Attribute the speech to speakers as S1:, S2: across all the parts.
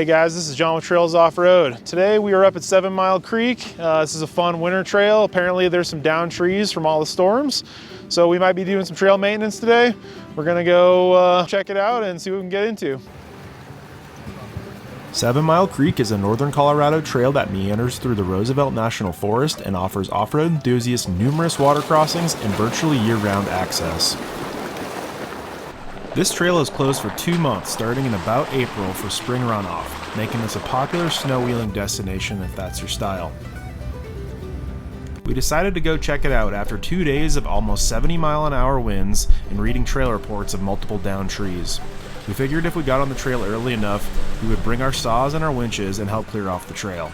S1: Hey guys, this is John with Trails Offroad. Today we are up at 7 Mile Creek. This is a fun winter trail. Apparently there's some down trees from all the storms, so we might be doing some trail maintenance today. We're gonna go check it out and see what we can get into.
S2: 7 Mile Creek is a northern Colorado trail that meanders through the Roosevelt National Forest and offers off-road enthusiasts numerous water crossings and virtually year-round access. This trail is closed for 2 months, starting in about April for spring runoff, making this a popular snow-wheeling destination if that's your style. We decided to go check it out after 2 days of almost 70-mile-an-hour winds and reading trail reports of multiple downed trees. We figured if we got on the trail early enough, we would bring our saws and our winches and help clear off the trail.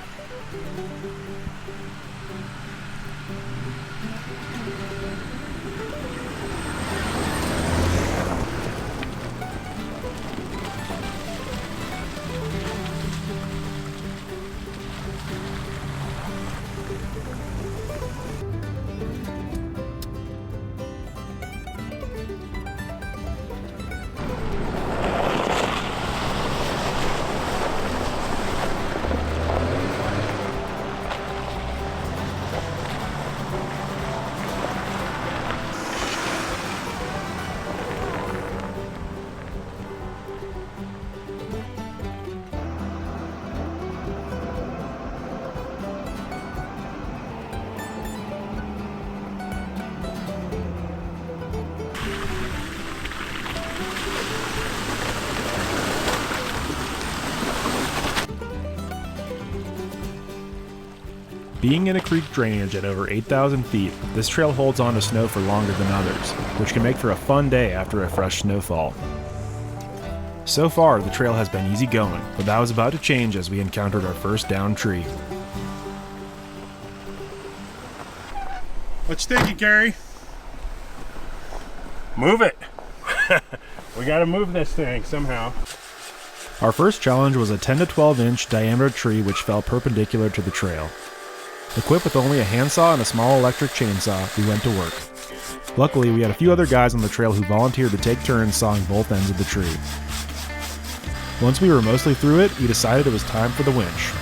S2: Being in a creek drainage at over 8,000 feet, this trail holds on to snow for longer than others, which can make for a fun day after a fresh snowfall. So far, the trail has been easy going, but that was about to change as we encountered our first downed tree.
S3: What you thinking, Kerry? Move it! We gotta move this thing somehow.
S2: Our first challenge was a 10 to 12 inch diameter tree which fell perpendicular to the trail. Equipped with only a handsaw and a small electric chainsaw, we went to work. Luckily, we had a few other guys on the trail who volunteered to take turns sawing both ends of the tree. Once we were mostly through it, we decided it was time for the winch.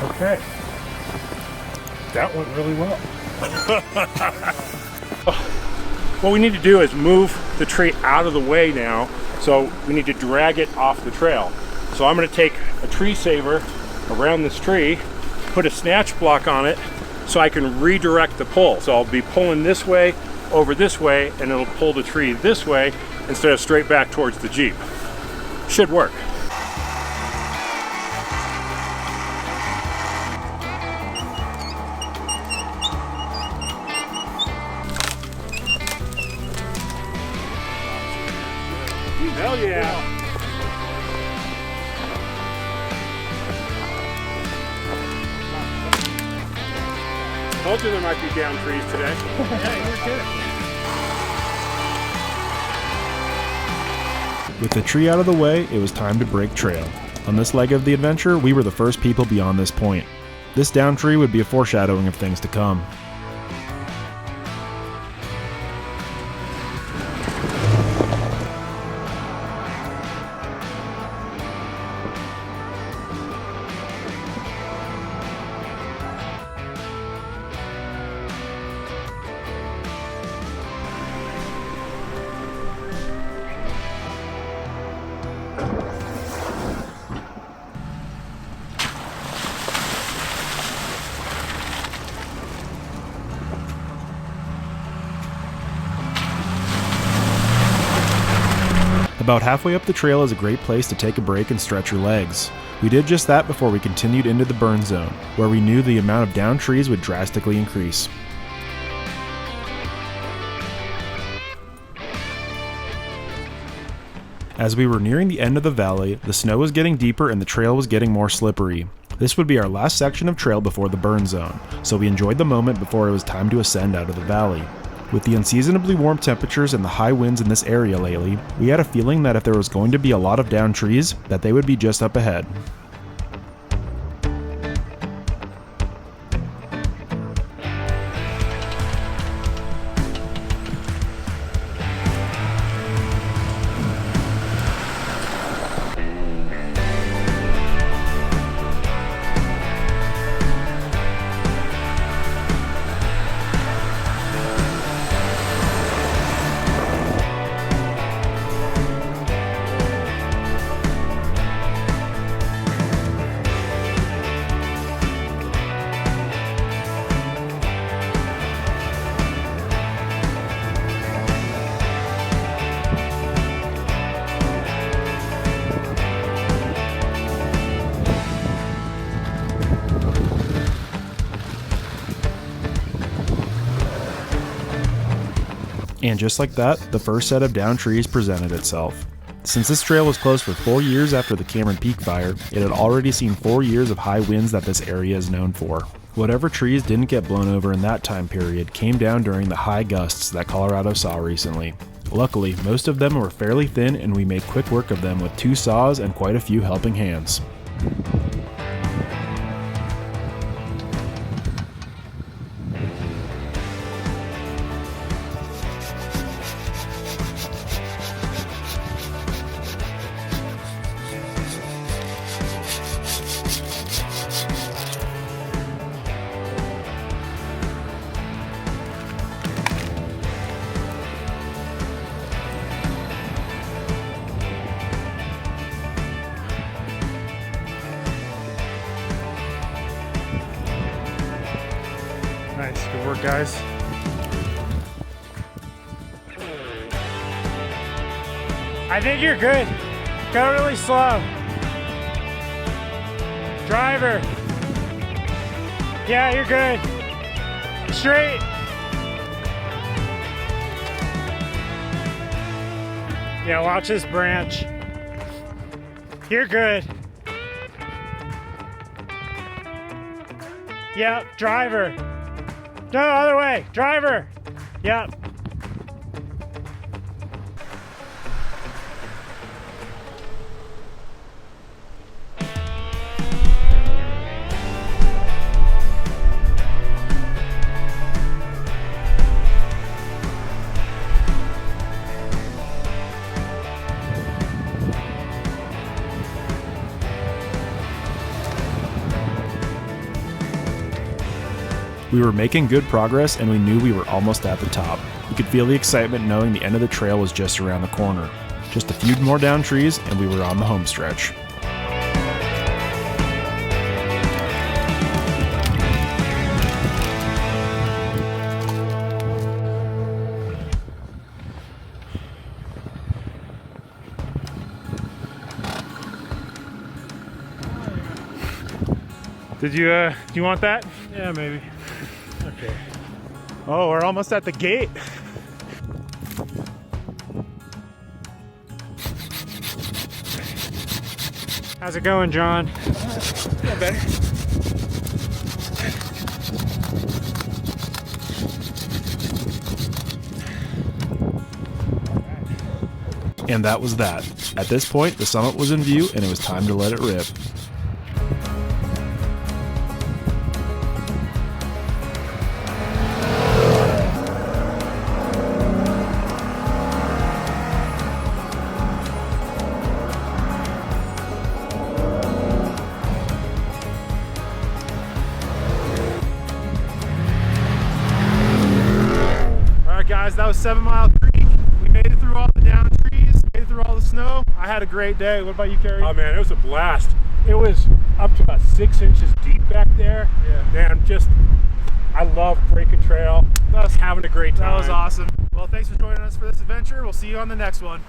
S3: Okay, that went really well. What we need to do is move the tree out of the way now, so we need to drag it off the trail. So I'm going to take a tree saver around this tree, put a snatch block on it so I can redirect the pull. So I'll be pulling this way, over this way, and it'll pull the tree this way instead of straight back towards the Jeep. Should work. Hell yeah! Told you there might be down trees today. Yeah, you were kidding.
S2: With the tree out of the way, it was time to break trail. On this leg of the adventure, we were the first people beyond this point. This down tree would be a foreshadowing of things to come. About halfway up the trail is a great place to take a break and stretch your legs. We did just that before we continued into the burn zone, where we knew the amount of downed trees would drastically increase. As we were nearing the end of the valley, the snow was getting deeper and the trail was getting more slippery. This would be our last section of trail before the burn zone, so we enjoyed the moment before it was time to ascend out of the valley. With the unseasonably warm temperatures and the high winds in this area lately, we had a feeling that if there was going to be a lot of downed trees, that they would be just up ahead. And just like that, the first set of downed trees presented itself. Since this trail was closed for 4 years after the Cameron Peak fire, it had already seen 4 years of high winds that this area is known for. Whatever trees didn't get blown over in that time period came down during the high gusts that Colorado saw recently. Luckily, most of them were fairly thin and we made quick work of them with 2 saws and quite a few helping hands.
S1: Nice, good work, guys.
S4: I think you're good. Go really slow. Driver. Yeah, you're good. Straight. Yeah, watch this branch. You're good. Yep, driver. No, other way. Driver. Yep.
S2: We were making good progress and we knew we were almost at the top. We could feel the excitement knowing the end of the trail was just around the corner. Just a few more down trees and we were on the home stretch.
S1: Did you, do you want that?
S4: Yeah, maybe.
S1: Okay. Oh, we're almost at the gate.
S4: How's it going, John?
S1: Yeah, better.
S2: And that was that. At this point, the summit was in view and it was time to let it rip.
S1: Guys, that was 7 Mile Creek. We made it through all the down trees, made it through all the snow. I had a great day. What about you, Kerry?
S3: Oh man, it was a blast. It was up to about 6 inches deep back there.
S1: Yeah.
S3: Man, I love breaking trail. I was having a great time.
S1: That was awesome. Well, thanks for joining us for this adventure. We'll see you on the next one.